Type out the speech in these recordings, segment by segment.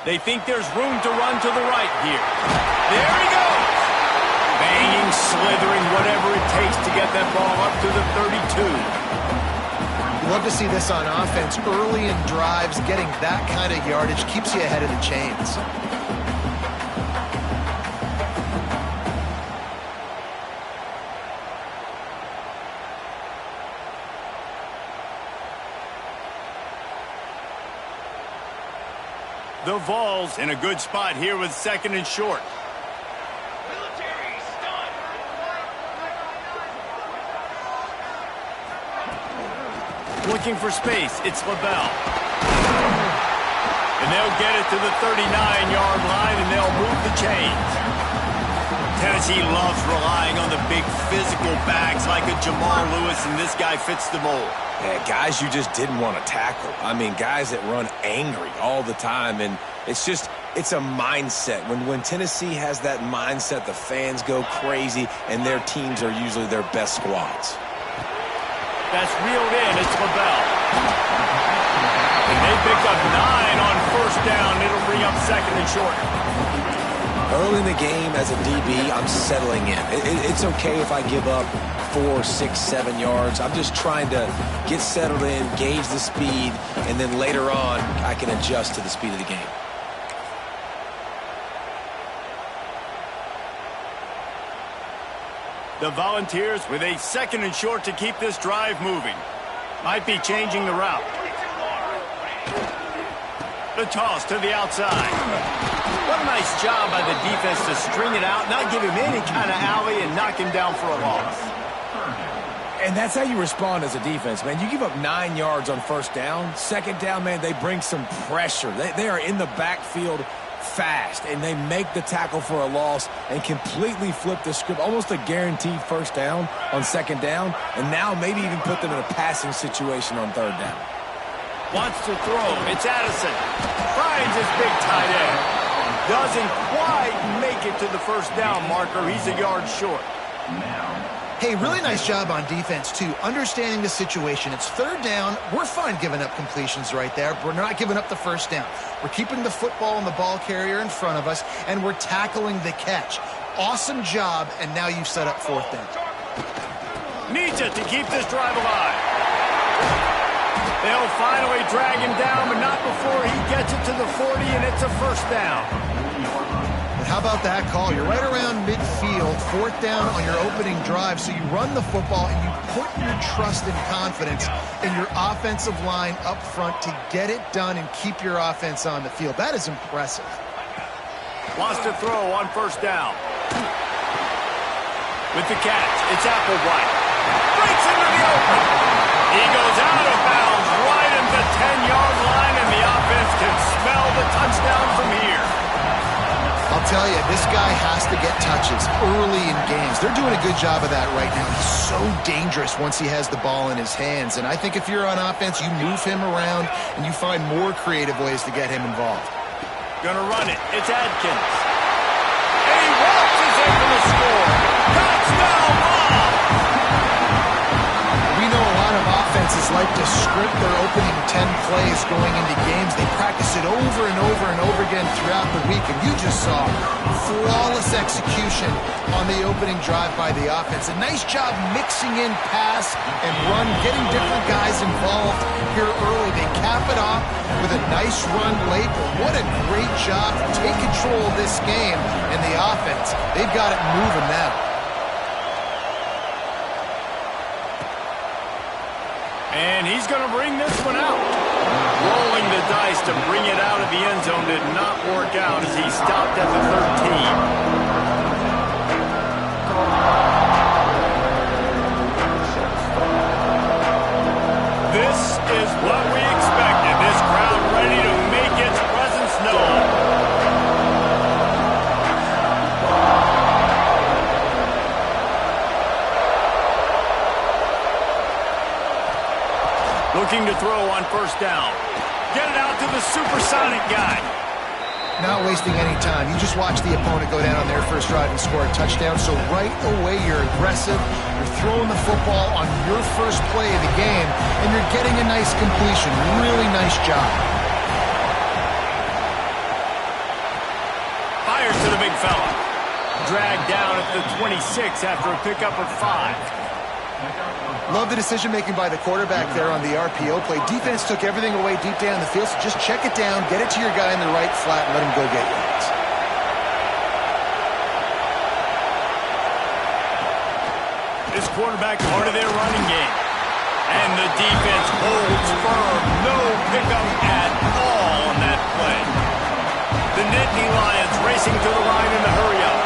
They think there's room to run to the right here. There he goes. Banging, slithering, whatever it takes to get that ball up to the 32. You love to see this on offense. Early in drives, getting that kind of yardage keeps you ahead of the chains. The Vols in a good spot here with 2nd and short. Looking for space, it's LaBelle. And they'll get it to the 39-yard line, and they'll move the chains. Tennessee loves relying on the big physical backs like a Jamal Lewis, and this guy fits the mold. Yeah, guys you just didn't want to tackle. I mean, guys that run angry all the time, and it's a mindset. When Tennessee has that mindset, the fans go crazy, and their teams are usually their best squads. That's reeled in. It's LaBelle. And they pick up 9 on 1st down. It'll bring up 2nd and short. Early in the game as a DB, I'm settling in. It's okay if I give up 4, 6, 7 yards. I'm just trying to get settled in, gauge the speed, and then later on, I can adjust to the speed of the game. The Volunteers with a 2nd and short to keep this drive moving. Might be changing the route. The toss to the outside. What a nice job by the defense to string it out, not give him any kind of alley, and knock him down for a loss. And that's how you respond as a defense, man. You give up 9 yards on 1st down. 2nd down, man, they bring some pressure. They are in the backfield fast, and they make the tackle for a loss and completely flip the script. Almost a guaranteed 1st down on 2nd down, and now maybe even put them in a passing situation on 3rd down. Wants to throw. It's Addison. Finds his big tight end. Doesn't quite make it to the 1st down marker. He's a yard short. Hey, really nice job on defense, too. Understanding the situation. It's 3rd down. We're fine giving up completions right there. We're not giving up the 1st down. We're keeping the football and the ball carrier in front of us, and we're tackling the catch. Awesome job, and now you've set up 4th down. Needs it to keep this drive alive. They'll finally drag him down, but not before he gets it to the 40, and it's a 1st down. But how about that call? You're right around midfield, 4th down on your opening drive, so you run the football and you put your trust and confidence in your offensive line up front to get it done and keep your offense on the field. That is impressive. Wants to throw on 1st down. With the catch, it's Applewhite. Breaks into the open. He goes out of bounds right at the 10-yard line, and the offense can smell the touchdown from here. I'll tell you, this guy has to get touches early in games. They're doing a good job of that right now. He's so dangerous once he has the ball in his hands. And I think if you're on offense, you move him around and you find more creative ways to get him involved. Gonna run it. It's Adkins. And he walks able to score. Touchdown, Vols! We know a lot of offenses like to script their opening 10 plays going into games. They practice it over and over and over again throughout the week, and you just saw flawless execution on the opening drive by the offense. A nice job mixing in pass and run, getting different guys involved here early. They cap it off with a nice run late. What a great job to take control of this game and the offense. They've got it moving now. And he's going to bring this one out. Rolling the dice to bring it out of the end zone did not work out as he stopped at the 13. This is what we expected. This crowd ready to make its presence known. Looking to throw on 1st down. Get it out to the supersonic guy. Not wasting any time. You just watch the opponent go down on their first drive and score a touchdown. So right away, you're aggressive. You're throwing the football on your first play of the game, and you're getting a nice completion. Really nice job. fella. Dragged down at the 26 after a pickup of 5. Love the decision-making by the quarterback there on the RPO play. Defense took everything away deep down the field, so just check it down, get it to your guy in the right flat, and let him go get yards. This quarterback part of their running game. And the defense holds firm. No pickup at all on that play. The Nittany Lions racing to the line in the hurry-up.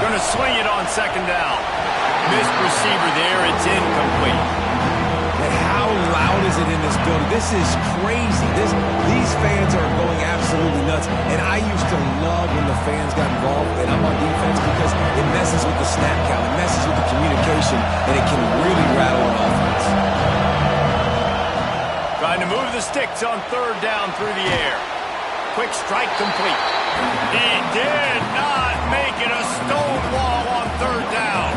Going to swing it on second down. Missed receiver there. It's incomplete. And how loud is it in this building? This is crazy. These fans are going absolutely nuts. And I used to love when the fans got involved, and I'm on defense, because it messes with the snap count, it messes with the communication, and it can really rattle an offense. Trying to move the sticks on third down through the air. Quick strike complete. He did not make it a stone wall on third down.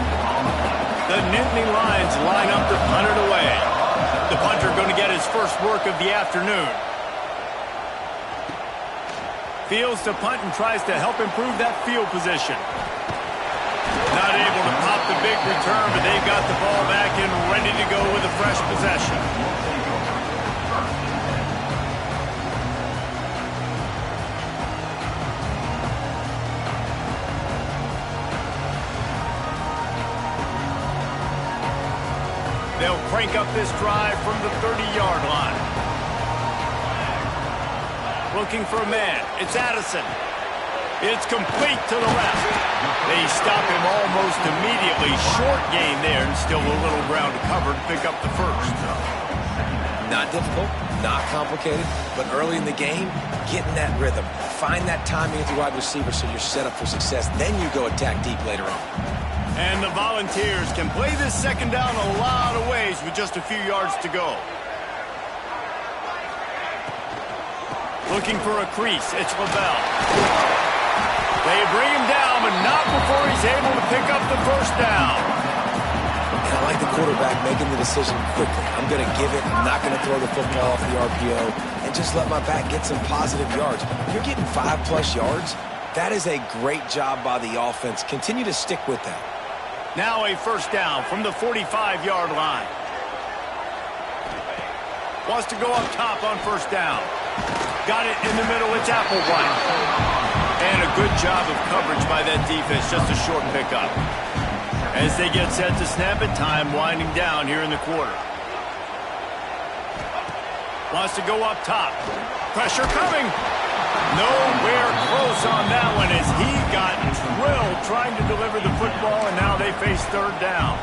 The Nittany Lions line up to punt it away. The punter going to get his first work of the afternoon. Fields to punt and tries to help improve that field position. Not able to pop the big return, but they've got the ball back and ready to go with a fresh possession. They'll crank up this drive from the 30-yard line. Looking for a man. It's Addison. It's complete to the left. They stop him almost immediately. Short gain there, and still a little ground to cover to pick up the first. Not difficult, not complicated, but early in the game, get in that rhythm. Find that timing as a wide receiver so you're set up for success. Then you go attack deep later on. And the Volunteers can play this second down a lot of ways with just a few yards to go. Looking for a crease. It's Lavelle. They bring him down, but not before he's able to pick up the first down. And I like the quarterback making the decision quickly. I'm going to give it. I'm not going to throw the football off the RPO and just let my back get some positive yards. If you're getting 5+ yards, that is a great job by the offense. Continue to stick with that. Now a first down from the 45-yard line. Wants to go up top on first down. Got it in the middle. It's Applewhite. And a good job of coverage by that defense. Just a short pickup. As they get set to snap it, time winding down here in the quarter. Wants to go up top. Pressure coming. Nowhere close on that one as he got drilled trying to deliver the football, and now they face third down.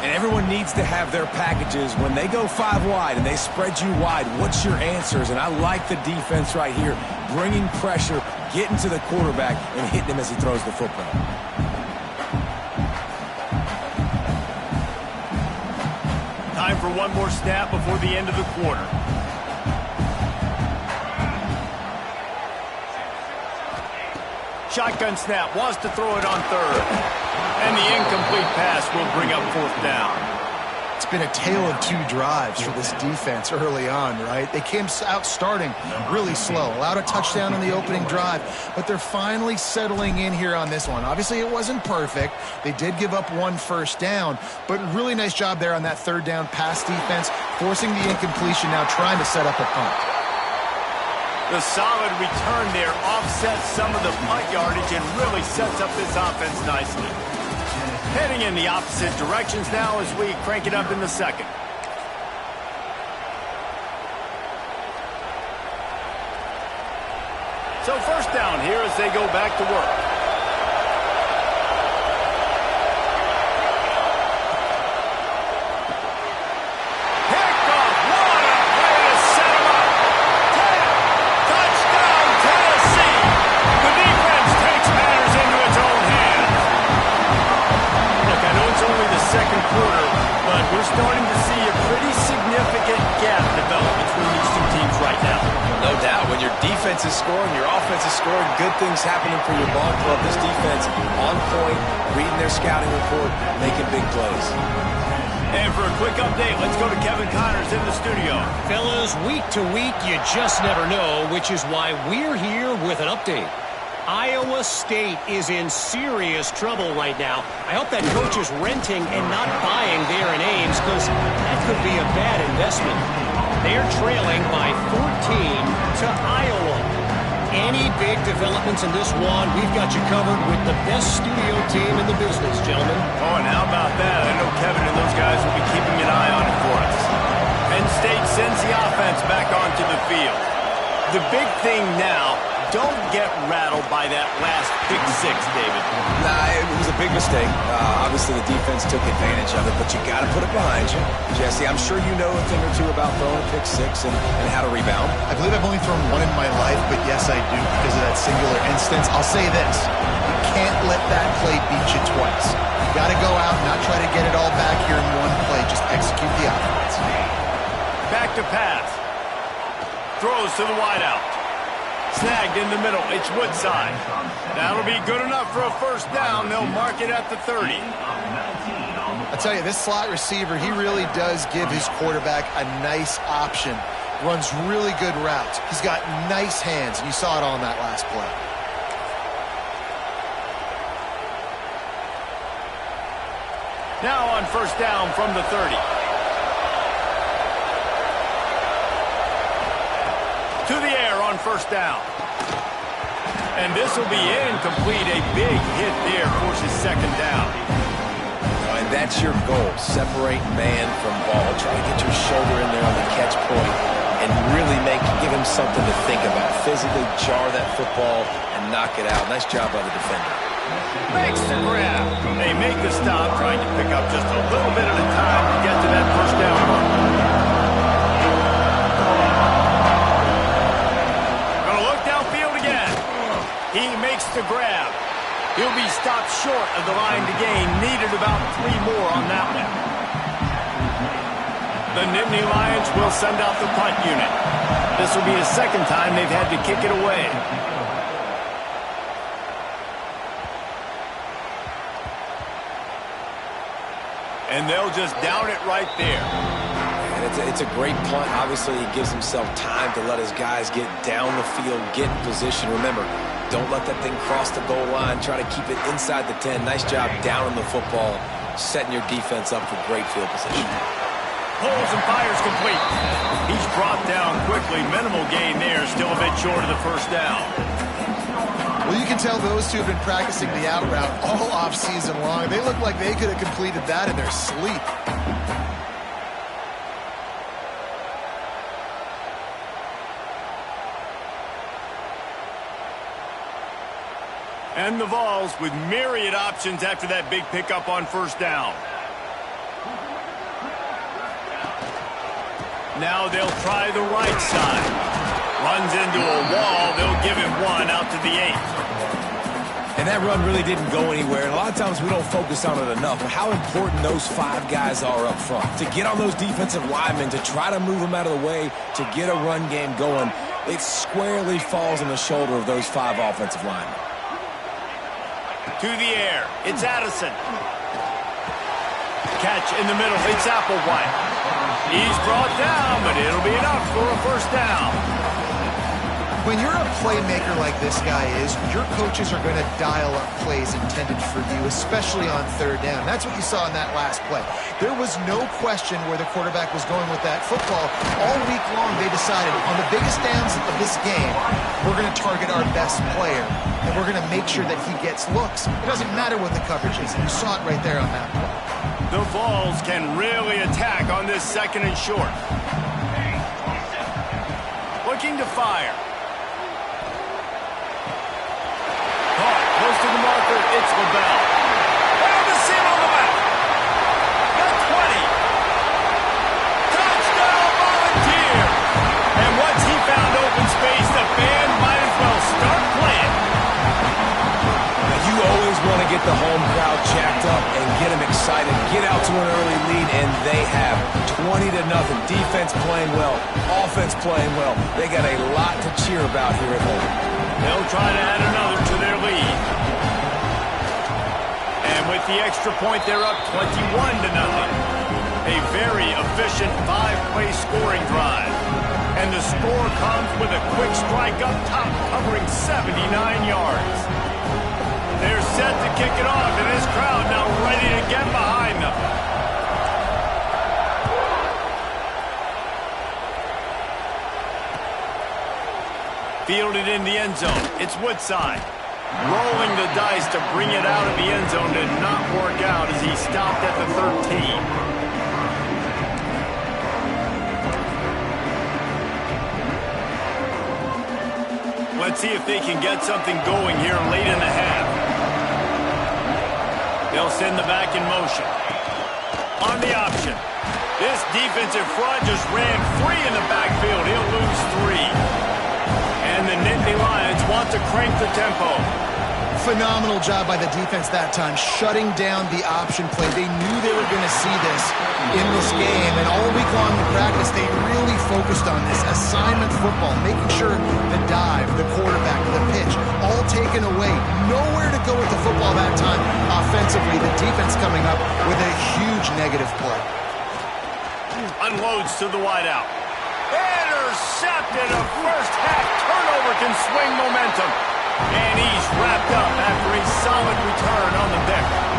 And everyone needs to have their packages. When they go 5 wide and they spread you wide, what's your answers? And I like the defense right here, bringing pressure, getting to the quarterback, and hitting him as he throws the football. Time for one more snap before the end of the quarter. Shotgun snap, wants to throw it on third. And the incomplete pass will bring up fourth down. It's been a tale of 2 drives for this defense early on, right? They came out starting really slow, allowed a touchdown on the opening drive, but they're finally settling in here on this one. Obviously, it wasn't perfect. They did give up 1 first down, but really nice job there on that third down pass defense, forcing the incompletion, now trying to set up a punt. The solid return there offsets some of the punt yardage and really sets up this offense nicely. Heading in the opposite directions now as we crank it up in the second. So first down here as they go back to work. Starting to see a pretty significant gap develop between these two teams right now. No doubt. When your defense is scoring, your offense is scoring, good things happening for your ball club. This defense on point, reading their scouting report, making big plays. And for a quick update. Let's go to Kevin Connors in the studio. Fellas, week to week, you just never know, which is why we're here with an update. Iowa State is in serious trouble right now. I hope that coach is renting and not buying there in Ames, because that could be a bad investment. They're trailing by 14 to Iowa. Any big developments in this one, we've got you covered with the best studio team in the business, gentlemen. Oh, and how about that? I know Kevin and those guys will be keeping an eye on it for us. Penn State sends the offense back onto the field. The big thing now, don't get rattled by that last pick six, David. Nah, it was a big mistake. Obviously, the defense took advantage of it, but you got to put it behind you. Jesse, I'm sure you know a thing or two about throwing a pick six and how to rebound. I believe I've only thrown one in my life, but yes, I do because of that singular instance. I'll say this. You can't let that play beat you twice. You got to go out and not try to get it all back here in one play. Just execute the offense. Back to pass. Throws to the wideout. Snagged in the middle. It's Woodside. That'll be good enough for a first down. They'll mark it at the 30. I tell you, this slot receiver, he really does give his quarterback a nice option. Runs really good routes. He's got nice hands, and you saw it on that last play. Now on first down from the 30. To the air on first down. And this will be incomplete. A big hit there forces second down. And that's your goal. Separate man from ball. Try to get your shoulder in there on the catch point and really give him something to think about. Physically jar that football and knock it out. Nice job by the defender. Makes the grab. They make the stop, trying to pick up just a little bit at a time to get to that first down mark. He makes the grab. He'll be stopped short of the line to gain. Needed about 3 more on that one. The Nittany Lions will send out the punt unit. This will be the second time they've had to kick it away. And they'll just down it right there. It's a great punt. Obviously, he gives himself time to let his guys get down the field, get in position. Remember, don't let that thing cross the goal line. Try to keep it inside the 10. Nice job down on the football, setting your defense up for great field position. Pulls and fires complete. He's brought down quickly. Minimal gain there. Still a bit short of the first down. Well, you can tell those two have been practicing the out route all offseason long. They look like they could have completed that in their sleep. And the Vols with myriad options after that big pickup on first down. Now they'll try the right side. Runs into a wall. They'll give him one out to the 8. And that run really didn't go anywhere. And a lot of times we don't focus on it enough. But how important those 5 guys are up front. To get on those defensive linemen, to try to move them out of the way, to get a run game going, it squarely falls on the shoulder of those 5 offensive linemen. To the air. It's Addison. Catch in the middle. It's Applewhite. He's brought down, but it'll be enough for a first down. When you're a playmaker like this guy is, your coaches are going to dial up plays intended for you, especially on third down. That's what you saw in that last play. There was no question where the quarterback was going with that football. All week long, they decided on the biggest downs of this game, we're going to target our best player, and we're going to make sure that he gets looks. It doesn't matter what the coverage is. You saw it right there on that play. The Vols can really attack on this second and short. Looking to fire. Close to the marker, it's LaBelle. Oh, the sin on the left. The 20. Touchdown, Volunteer. And once he found open space, the band might as well start playing. Now, you always want to get the home crowd jacked up and get them excited. Get out to an early lead, and they have 20-0. Defense playing well, offense playing well. They got a lot to cheer about here at home. They'll try to add another to their lead. And with the extra point, they're up 21-0. A efficient 5-play scoring drive. And the score comes with a quick strike up top, covering 79 yards. They're set to kick it off, and this crowd now ready to get behind them. Fielded in the end zone. It's Woodside. Rolling the dice to bring it out of the end zone did not work out as he stopped at the 13. Let's see if they can get something going here late in the half. They'll send the back in motion. On the option. This defensive front just ran free in the backfield. He'll lose 3. And the Nittany Lions want to crank the tempo. Phenomenal job by the defense that time, shutting down the option play. They knew they were going to see this in this game, and all week long in practice, they really focused on this assignment football, making sure the dive, the quarterback, the pitch, all taken away. Nowhere to go with the football that time offensively. The defense coming up with a huge negative play. Unloads to the wideout. Intercepted. A first half turnover can swing momentum. And he's wrapped up after a solid return on the deck.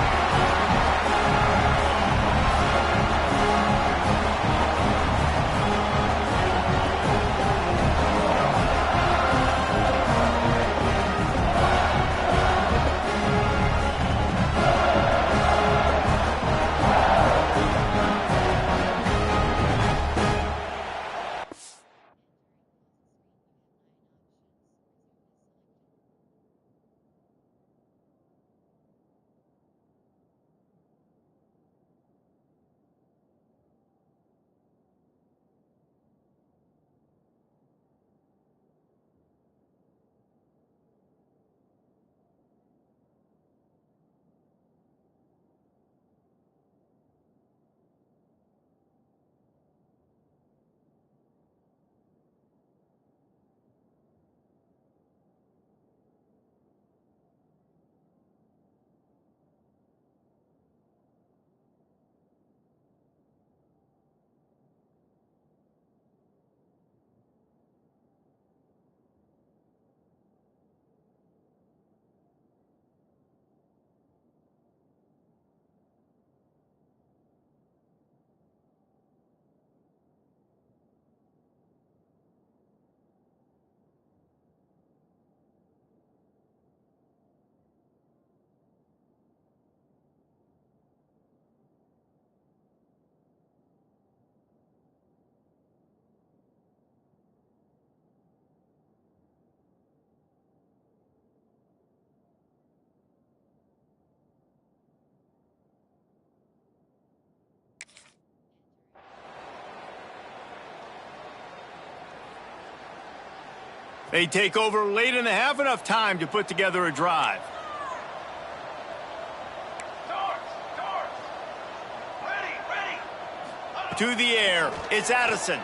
They take over late in the half, enough time to put together a drive. To the air, it's Addison.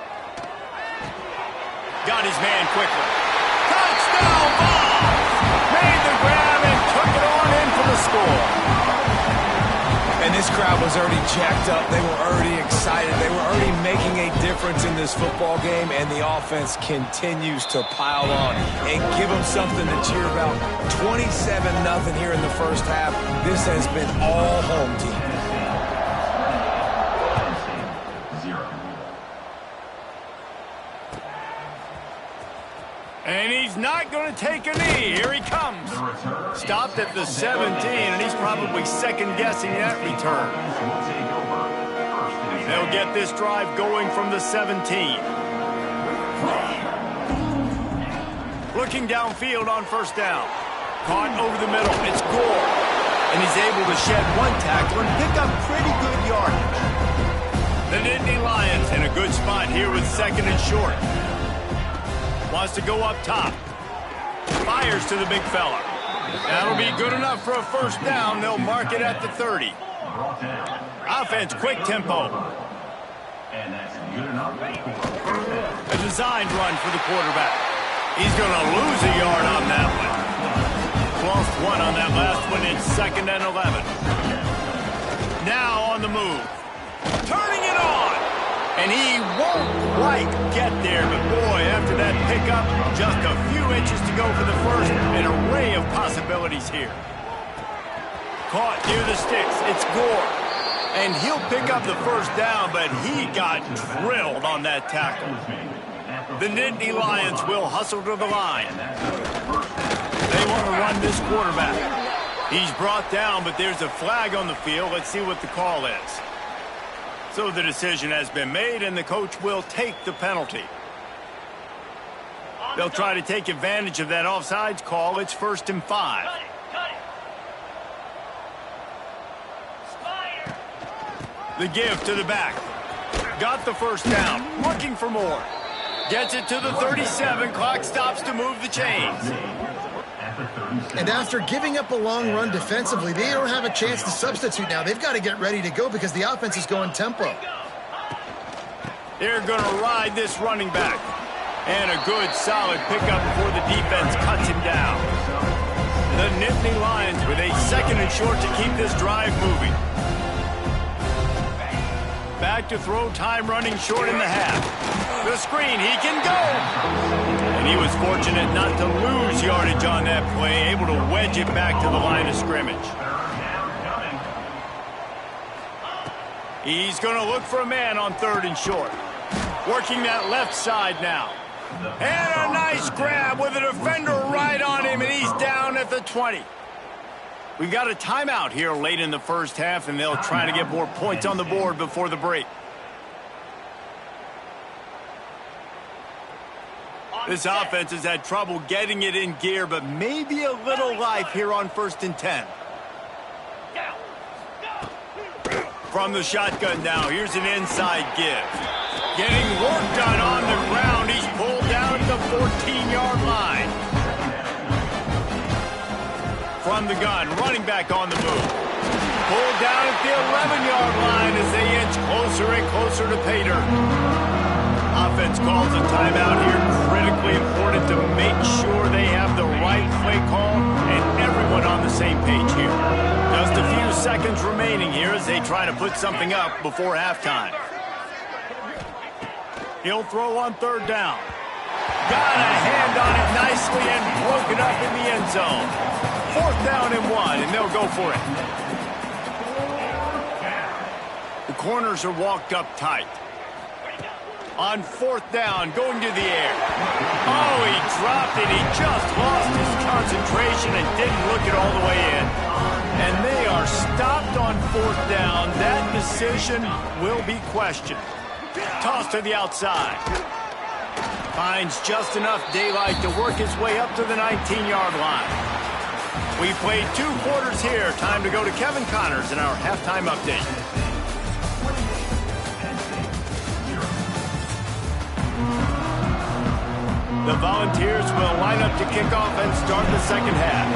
Got his man quickly. Touchdown ball! Made the grab and took it on in for the score. And this crowd was already jacked up. They were already excited. They were already making a difference in this football game, and the offense continues to pile on and give them something to cheer about. 27-0 here in the first half. This has been all home team. And he's not going to take a knee. Here he comes. Stopped at the 17, and he's probably second-guessing that return. They'll get this drive going from the 17. Looking downfield on first down. Caught over the middle. It's Gore. And he's able to shed one tackler and pick up pretty good yardage. The Nittany Lions in a good spot here with second and short. Wants to go up top. Fires to the big fella. That'll be good enough for a first down. They'll mark it at the 30. Offense, quick tempo. A designed run for the quarterback. He's going to lose a yard on that one. Lost one on that last one. It's 2nd and 11. Now on the move. Turning it on. And he won't quite get there, but boy, after that pickup, just a few inches to go for the first. An array of possibilities here. Caught near the sticks. It's Gore. And he'll pick up the first down, but he got drilled on that tackle. The Nittany Lions will hustle to the line. They want to run this quarterback. He's brought down, but there's a flag on the field. Let's see what the call is. So the decision has been made, and the coach will take the penalty. They'll try to take advantage of that offsides call. It's 1st and 5. The give to the back. Got the first down. Looking for more. Gets it to the 37. Clock stops to move the chains. And after giving up a long run defensively, they don't have a chance to substitute now. They've got to get ready to go because the offense is going tempo. They're going to ride this running back. And a good, solid pickup before the defense cuts him down. The Nittany Lions with a 2nd and short to keep this drive moving. Back to throw, time running short in the half. The screen, he can go! And he was fortunate not to lose yardage on that play, able to wedge it back to the line of scrimmage. He's going to look for a man on 3rd and short. Working that left side now. And a nice grab with a defender right on him, and he's down at the 20. We've got a timeout here late in the first half, and they'll try to get more points on the board before the break. This offense has had trouble getting it in gear, but maybe a little life here on 1st and 10. From the shotgun now, here's an inside give. Getting work done on the ground. He's pulled down at the 14-yard line. From the gun, running back on the move. Pulled down at the 11-yard line as they inch closer and closer to pay dirt. Offense calls a timeout here. Critically important to make sure they have the right play call and everyone on the same page here. Just a few seconds remaining here as they try to put something up before halftime. He'll throw on 3rd down. Got a hand on it nicely and broke it up in the end zone. 4th down and 1, and they'll go for it. The corners are walked up tight. On 4th down, going to the air. Oh, he dropped it. He just lost his concentration and didn't look it all the way in. And they are stopped on 4th down. That decision will be questioned. Toss to the outside. Finds just enough daylight to work his way up to the 19-yard line. We played 2 quarters here. Time to go to Kevin Connors in our halftime update. The Volunteers will line up to kick off and start the second half.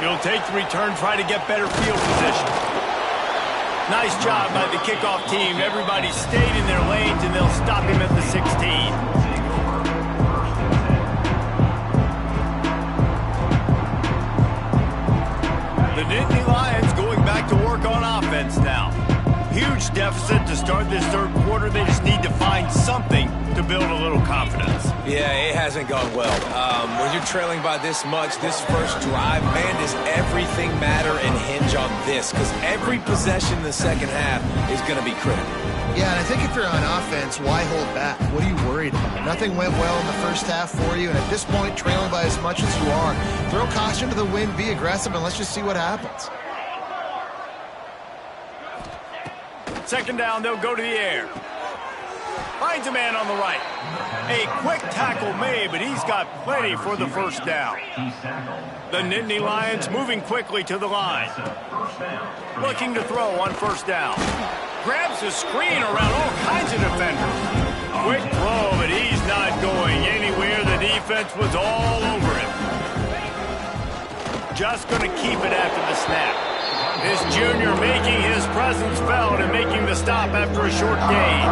He'll take the return, try to get better field position. Nice job by the kickoff team. Everybody stayed in their lanes, and they'll stop him at the 16. The Nittany Lions going back to work on offense now. Huge deficit to start this 3rd quarter. They just need to find something to build a little confidence. Yeah, it hasn't gone well. When you're trailing by this much, this first drive, man, does everything matter and hinge on this? Because every possession in the second half is going to be critical. Yeah, and I think if you're on offense, why hold back? What are you worried about? Nothing went well in the first half for you, and at this point, trailing by as much as you are, throw caution to the wind, be aggressive, and let's just see what happens. 2nd down, they'll go to the air. Finds a man on the right. A quick tackle made, but he's got plenty for the first down. The Nittany Lions moving quickly to the line. Looking to throw on 1st down. Grabs the screen around all kinds of defenders. Quick throw, but he's not going anywhere. The defense was all over him. Just going to keep it after the snap. This junior making his presence felt and making the stop after a short gain.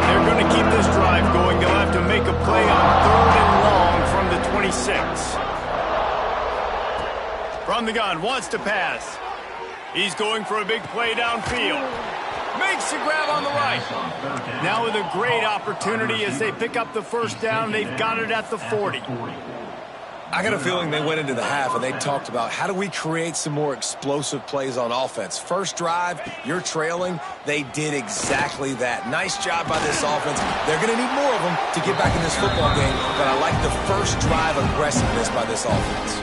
They're going to keep this drive going. They'll have to make a play on 3rd and long from the 26. From the gun, wants to pass. He's going for a big play downfield. Makes the grab on the right. Now with a great opportunity as they pick up the first down. They've got it at the 40. I got a feeling they went into the half and they talked about how do we create some more explosive plays on offense. First drive, you're trailing. They did exactly that. Nice job by this offense. They're going to need more of them to get back in this football game, but I like the first drive aggressiveness by this offense.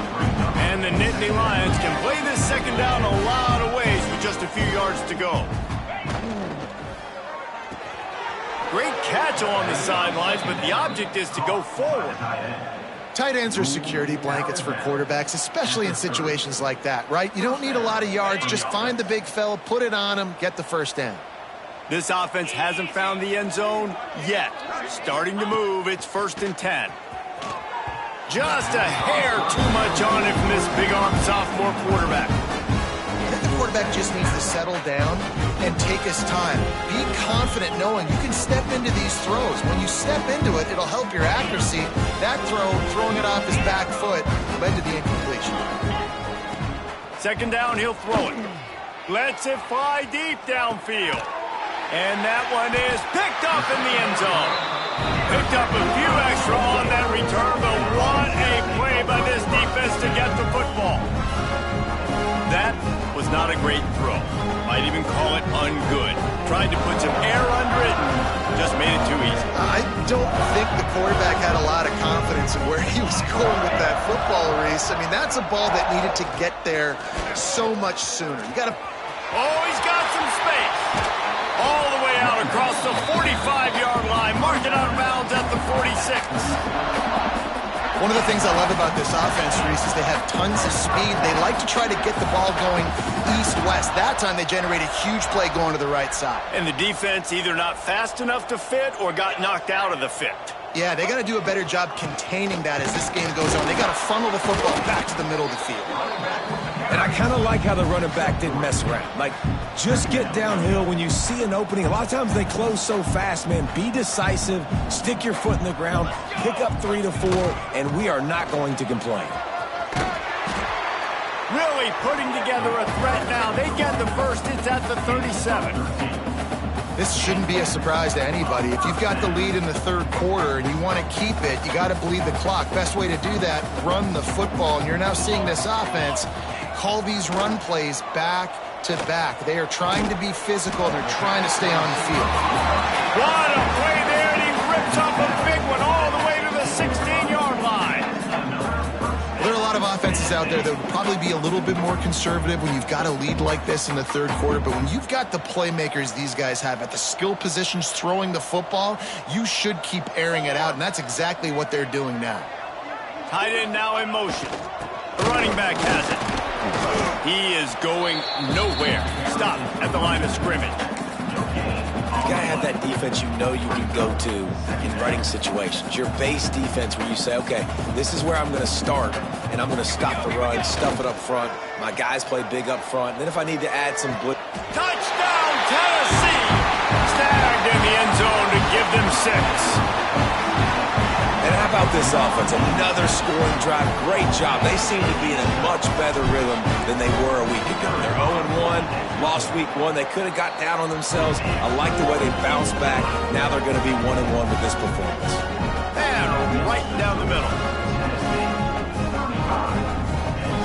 And the Nittany Lions can play this second down a lot of ways with just a few yards to go. Great catch along the sidelines, but the object is to go forward. Tight ends are security blankets for quarterbacks, especially in situations like that, right? You don't need a lot of yards. Just find the big fella, put it on him, get the first down. This offense hasn't found the end zone yet. Starting to move, it's 1st and 10. Just a hair too much on it from this big-armed sophomore quarterback. The quarterback just needs to settle down and take his time. Be confident knowing you can step into these throws. When you step into it, it'll help your accuracy. That throw, throwing it off his back foot, led to the incompletion. Second down, he'll throw it. Lets it fly deep downfield. And that one is picked up in the end zone. Picked up a few extra on that return, but what a play by this defense to get the football. That was not a great throw. Might even call it ungood. Tried to put some air under it and just made it too easy. I don't think the quarterback had a lot of confidence in where he was going with that football, Reese. I mean, that's a ball that needed to get there so much sooner. You got to... Oh, he's got some space. All the way out across the 45-yard line. Mark it out of bounds at the 46. One of the things I love about this offense, Reese, is they have tons of speed. They like to try to get the ball going east-west. That time they generated a huge play going to the right side. And the defense either not fast enough to fit or got knocked out of the fit. Yeah, they got to do a better job containing that as this game goes on. They got to funnel the football back to the middle of the field. And I kind of like how the running back didn't mess around. Like, just get downhill when you see an opening. A lot of times they close so fast, man. Be decisive, stick your foot in the ground, pick up 3 to 4, and we are not going to complain. Really putting together a threat now. They get the first. It's at the 37. This shouldn't be a surprise to anybody. If you've got the lead in the third quarter and you want to keep it, you got to bleed the clock. Best way to do that, run the football. And you're now seeing this offense call these run plays back to back. They are trying to be physical. They're trying to stay on the field. What a play there, and he rips up a big one all the way to the 16-yard line. There are a lot of offenses out there that would probably be a little bit more conservative when you've got a lead like this in the third quarter, but when you've got the playmakers these guys have at the skill positions throwing the football, you should keep airing it out, and that's exactly what they're doing now. Tight end now in motion. The running back has it. He is going nowhere. Stop at the line of scrimmage. You got to have that defense you know you can go to in running situations. Your base defense where you say, okay, this is where I'm going to start, and I'm going to stop the run, stuff it up front. My guys play big up front. And then if I need to add some blitz. Touchdown, Tennessee! Snagged in the end zone to give them 6. And how about this offense? Another scoring drive. Great job. They seem to be in a much better rhythm than they were a week ago. They're 0-1, lost week 1. They could have got down on themselves. I like the way they bounced back. Now they're going to be 1-1 with this performance. And right down the middle.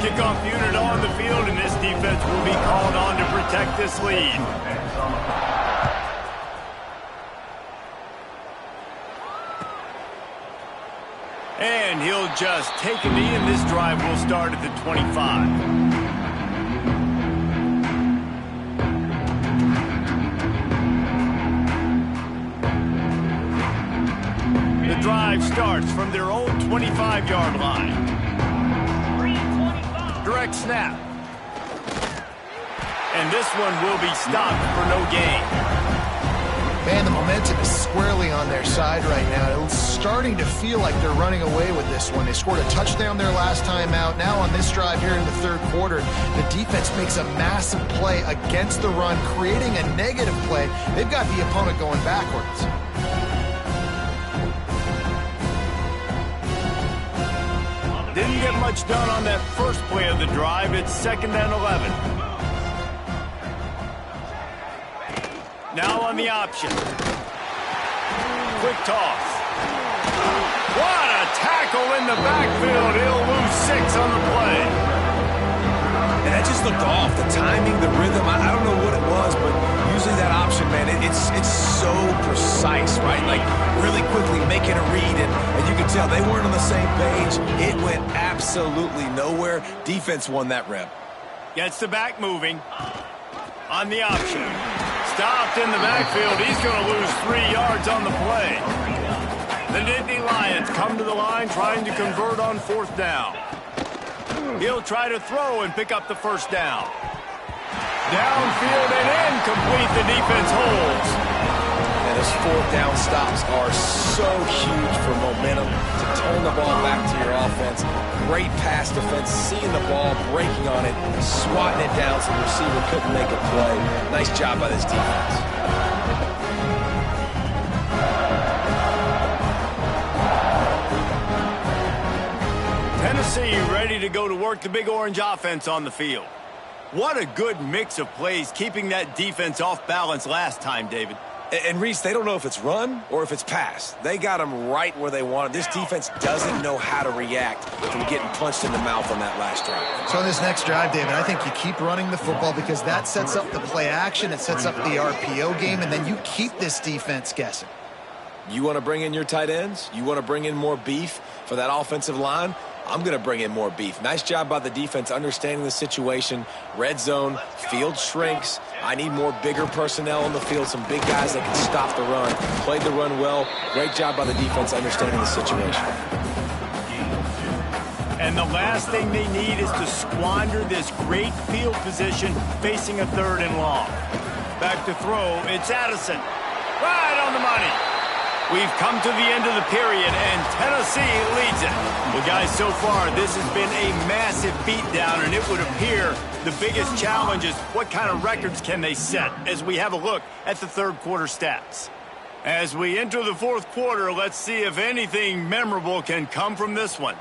Kickoff unit on the field, and this defense will be called on to protect this lead. And he'll just take a knee, and this drive will start at the 25. The drive starts from their own 25-yard line. Direct snap. And this one will be stopped for no gain. Man, the momentum is squarely on their side right now. It's starting to feel like they're running away with this one. They scored a touchdown their last time out. Now on this drive here in the third quarter, the defense makes a massive play against the run, creating a negative play. They've got the opponent going backwards. This Didn't get much done on that first play of the drive. It's 2nd and 11. Now on the option. Quick toss. What a tackle in the backfield. He'll lose 6 on the play. And that just looked off. The timing, the rhythm, I don't know what it was, but usually that option, man, it's so precise, right? Like really quickly making a read, and you can tell they weren't on the same page. It went absolutely nowhere. Defense won that rep. Gets the back moving. On the option. Stopped in the backfield. He's going to lose 3 yards on the play. The Nittany Lions come to the line trying to convert on 4th down. He'll try to throw and pick up the 1st down. Downfield and incomplete. The defense holds. And those 4th down stops are so huge for momentum to turn the ball back to your offense. Great pass defense, seeing the ball, breaking on it, swatting it down so the receiver couldn't make a play. Nice job by this defense. Tennessee ready to go to work the Big Orange offense on the field. What a good mix of plays keeping that defense off balance last time, David. And Reese, they don't know if it's run or if it's pass. They got them right where they want them. This defense doesn't know how to react from getting punched in the mouth on that last drive. So on this next drive, David, I think you keep running the football because that sets up the play action, it sets up the RPO game, and then you keep this defense guessing. You want to bring in your tight ends? You want to bring in more beef for that offensive line? I'm going to bring in more beef. Nice job by the defense understanding the situation. Red zone, field shrinks. I need more bigger personnel on the field, some big guys that can stop the run. Played the run well. Great job by the defense understanding the situation. And the last thing they need is to squander this great field position facing a 3rd and long. Back to throw, it's Addison. Right on the money. We've come to the end of the period, and Tennessee leads it. Well, guys, so far, this has been a massive beatdown, and it would appear the biggest challenge is what kind of records can they set as we have a look at the 3rd quarter stats. As we enter the 4th quarter, let's see if anything memorable can come from this one.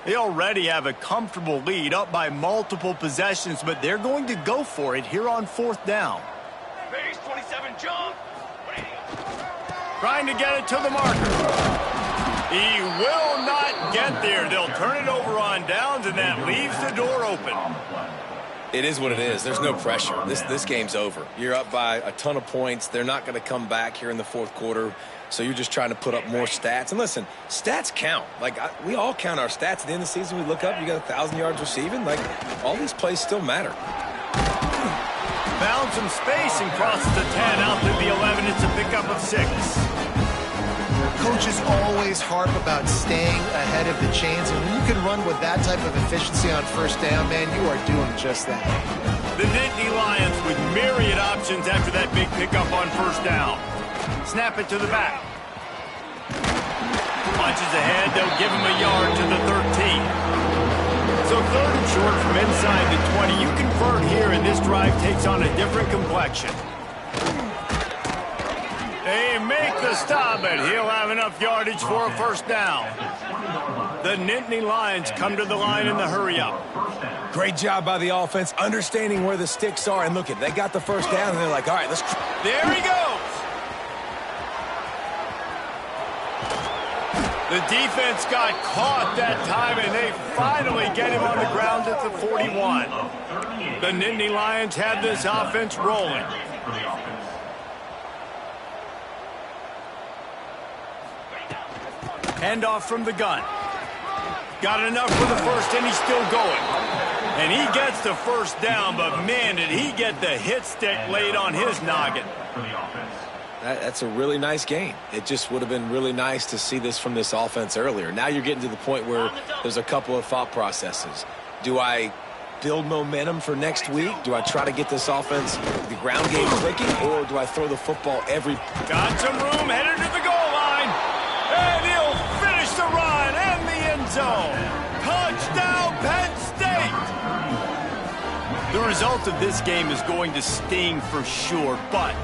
They already have a comfortable lead up by multiple possessions, but they're going to go for it here on 4th down. Base 27 jump. Trying to get it to the marker. He will not get there. They'll turn it over on downs, and that leaves the door open. It is what it is. There's no pressure. This game's over. You're up by a ton of points. They're not going to come back here in the 4th quarter, so you're just trying to put up more stats. And listen, stats count. We all count our stats. At the end of the season, we look up, you got 1,000 yards receiving. All these plays still matter. Found some space and crosses the 10 out to the 11. It's a pickup of 6. Coaches always harp about staying ahead of the chains, and when you can run with that type of efficiency on 1st down, man, you are doing just that. The Nittany Lions with myriad options after that big pickup on 1st down. Snap it to the back. Punches ahead. They'll give him a yard to the 13. So 3rd and short from inside the 20. You convert here, and this drive takes on a different complexion. They make the stop, but he'll have enough yardage for a 1st down. The Nittany Lions come to the line in the hurry-up. Great job by the offense, understanding where the sticks are. And look, they got the 1st down, and they're like, all right, let's... There he goes. The defense got caught that time, and they finally get him on the ground at the 41. The Nittany Lions have this offense rolling. Handoff from the gun. Got enough for the 1st, and he's still going. And he gets the 1st down, but man, did he get the hit stick laid on his noggin. That's a really nice game. It just would have been really nice to see this from this offense earlier. Now you're getting to the point where there's a couple of thought processes. Do I build momentum for next week? Do I try to get this offense, the ground game clicking, or do I throw the football every... Got some room, headed to the goal line. And he'll finish the run and the end zone. Touchdown, Penn State! The result of this game is going to sting for sure, but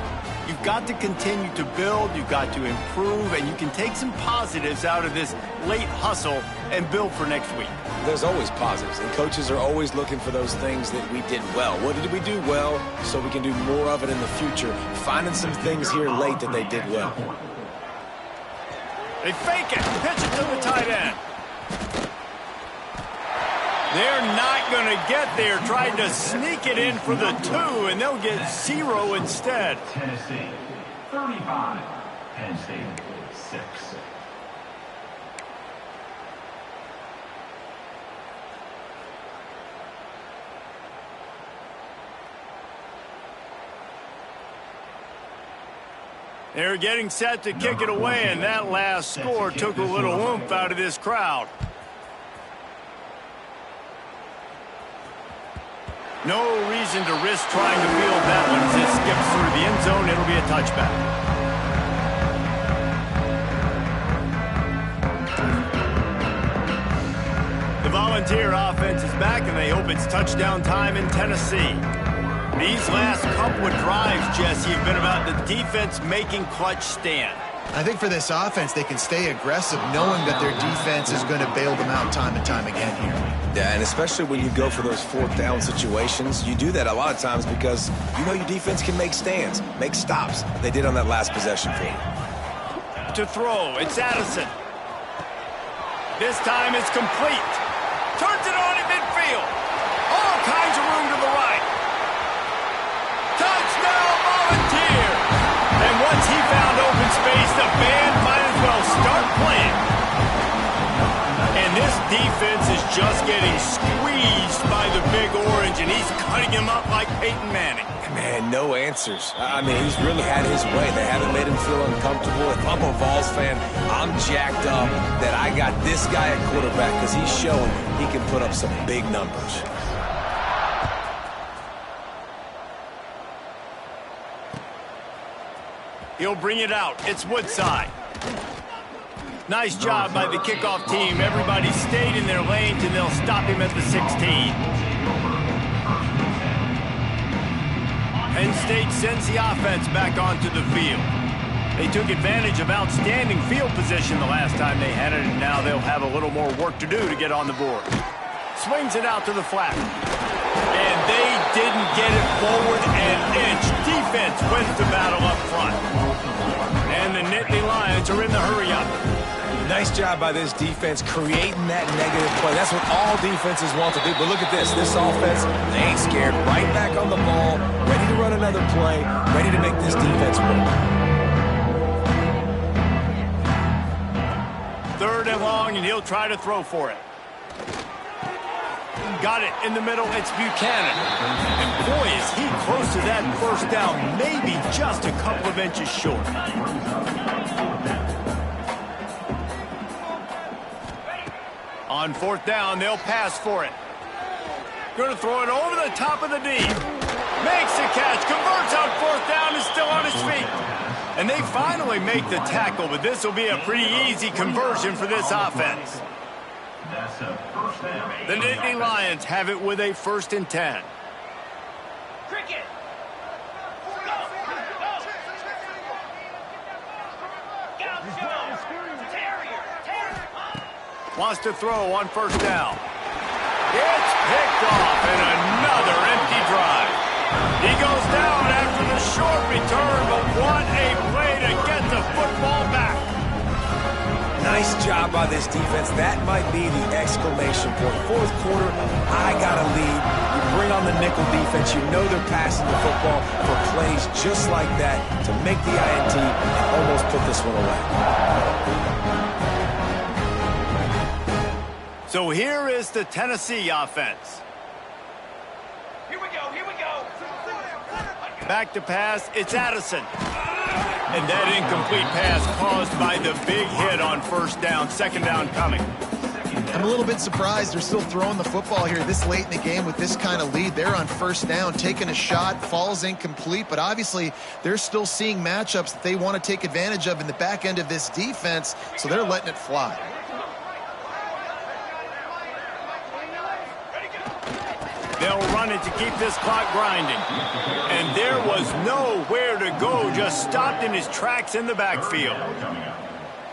You've got to continue to build, you've got to improve, and you can take some positives out of this late hustle and build for next week. There's always positives, and coaches are always looking for those things that we did well. What did we do well so we can do more of it in the future? Finding some things here late that they did well. They fake it, pitch it to the tight end. They're not going to get there, trying to sneak it in for the 2, and they'll get 0 instead. Tennessee, 35. Penn State, 6. They're getting set to kick it away, and that last score took a little oomph out of this crowd. No reason to risk trying to field that one as it skips through the end zone. It'll be a touchback. The Volunteer offense is back, and they hope it's touchdown time in Tennessee. These last couple of drives, Jesse, have been about the defense making clutch stand. I think for this offense, they can stay aggressive knowing that their defense is going to bail them out time and time again here. Yeah, and especially when you go for those 4th down situations, you do that a lot of times because you know your defense can make stands, make stops. They did on that last possession for you. To throw, it's Addison. This time it's complete. Turns it on in midfield. All kinds of room to the right. Touchdown, Volunteer! And once he found open space, the band might as well start playing. And this defense is just getting squeezed by the Big Orange, and he's cutting him up like Peyton Manning. Man, no answers. I mean, he's really had his way. They haven't made him feel uncomfortable. If I'm a Vols fan, I'm jacked up that I got this guy at quarterback because he's showing he can put up some big numbers. He'll bring it out. It's Woodside. Nice job by the kickoff team. Everybody stayed in their lanes, and they'll stop him at the 16. Penn State sends the offense back onto the field. They took advantage of outstanding field position the last time they had it, and now they'll have a little more work to do to get on the board. Swings it out to the flat. And they didn't get it forward an inch. Defense wins the battle up front. And the Nittany Lions are in the hurry-up. Nice job by this defense creating that negative play. That's what all defenses want to do. But look at this. This offense, they ain't scared. Right back on the ball, ready to run another play, ready to make this defense work. 3rd and long, and he'll try to throw for it. Got it in the middle. It's Buchanan. And boy, is he close to that 1st down, maybe just a couple of inches short. On 4th down, they'll pass for it. Going to throw it over the top of the D. Makes the catch, converts on 4th down, is still on his feet. And they finally make the tackle, but this will be a pretty easy conversion for this offense. The Nittany Lions have it with a 1st and 10. Cricket! Wants to throw on 1st down. It's picked off, and another empty drive. He goes down after the short return, but what a play to get the football back. Nice job by this defense. That might be the exclamation point. 4th quarter, I got a lead. You bring on the nickel defense. You know they're passing the football for plays just like that to make the INT and almost put this one away. So here is the Tennessee offense. Here we go, here we go. Back to pass, it's Addison. And that incomplete pass caused by the big hit on 1st down, 2nd down coming. I'm a little bit surprised they're still throwing the football here this late in the game with this kind of lead. They're on 1st down, taking a shot, falls incomplete, but obviously they're still seeing matchups that they want to take advantage of in the back end of this defense, so they're letting it fly. They'll run it to keep this clock grinding. And there was nowhere to go, just stopped in his tracks in the backfield.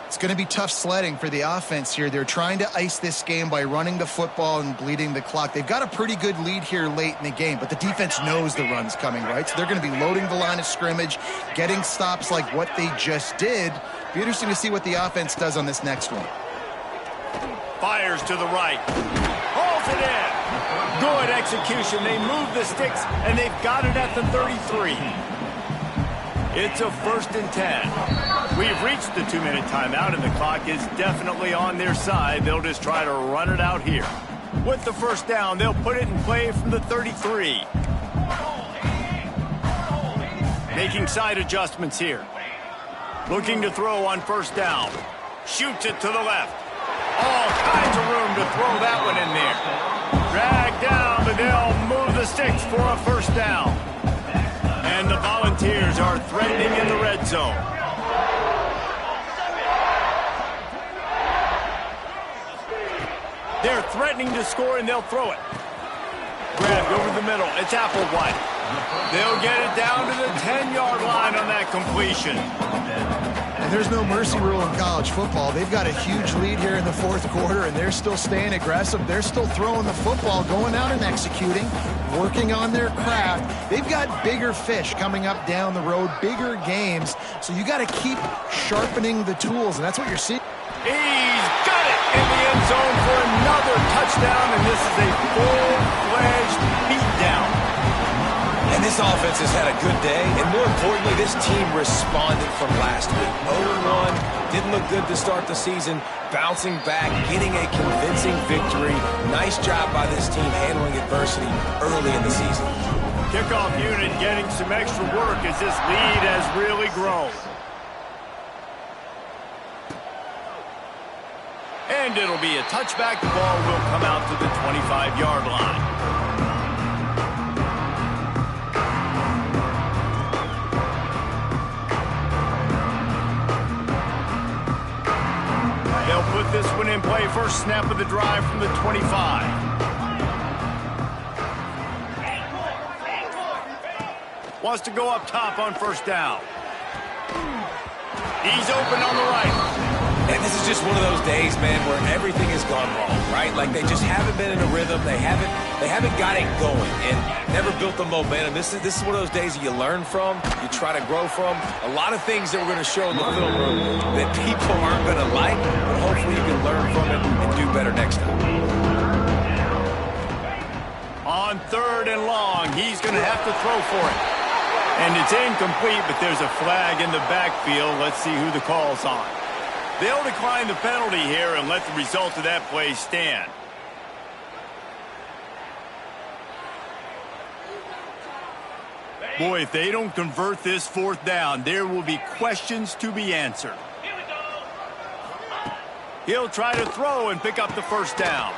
It's going to be tough sledding for the offense here. They're trying to ice this game by running the football and bleeding the clock. They've got a pretty good lead here late in the game, but the defense knows the run's coming, right? So they're going to be loading the line of scrimmage, getting stops like what they just did. Be interesting to see what the offense does on this next one. Fires to the right. Hauls it in. Good execution. They move the sticks, and they've got it at the 33. It's a 1st and 10. We've reached the 2-minute timeout, and the clock is definitely on their side. They'll just try to run it out here. With the 1st down, they'll put it in play from the 33. Making side adjustments here. Looking to throw on 1st down. Shoots it to the left. All kinds of room to throw that one in there. Dragged down, but they'll move the sticks for a 1st down. And the Volunteers are threatening in the red zone. They're threatening to score, and they'll throw it. Grabbed over the middle. It's Applewhite. They'll get it down to the 10-yard line on that completion. And there's no mercy rule in college football. They've got a huge lead here in the 4th quarter, and they're still staying aggressive. They're still throwing the football, going out and executing, working on their craft. They've got bigger fish coming up down the road, bigger games. So you got to keep sharpening the tools, and that's what you're seeing. He's got it in the end zone for another touchdown, and this is a full-fledged beatdown. And this offense has had a good day, and more importantly, this team responded from last week. 0-1, didn't look good to start the season, bouncing back, getting a convincing victory. Nice job by this team handling adversity early in the season. Kickoff unit getting some extra work as this lead has really grown. And it'll be a touchback. The ball will come out to the 25-yard line. They'll put this one in play. First snap of the drive from the 25. Wants to go up top on 1st down. He's open on the right. And this is just one of those days, man, where everything has gone wrong, right? Like they just haven't been in a rhythm. They haven't got it going and never built the momentum. This is one of those days that you learn from, you try to grow from. A lot of things that we're going to show in the film room that people aren't going to like, but hopefully you can learn from it and do better next time. On 3rd and long, he's going to have to throw for it. And it's incomplete, but there's a flag in the backfield. Let's see who the call's on. They'll decline the penalty here and let the result of that play stand. Boy, if they don't convert this 4th down, there will be questions to be answered. He'll try to throw and pick up the 1st down.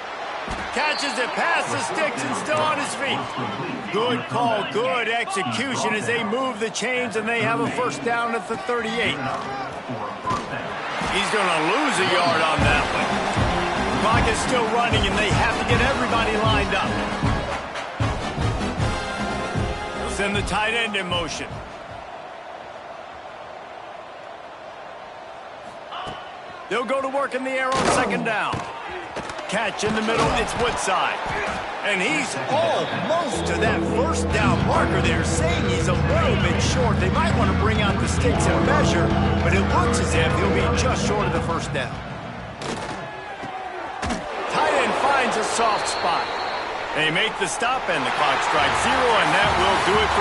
Catches it past the sticks and still on his feet. Good call, good execution as they move the chains, and they have a 1st down at the 38. He's going to lose a yard on that one. The clock is still running, and they have to get everybody lined up. They'll send the tight end in motion. They'll go to work in the air on 2nd down. Catch in the middle, it's Woodside. And he's almost to that 1st down marker there, saying he's a little bit short. They might want to bring out the sticks and measure, but it looks as if he'll be just short of the 1st down. Tight end finds a soft spot. They make the stop, and the clock strikes 0, and that will do it for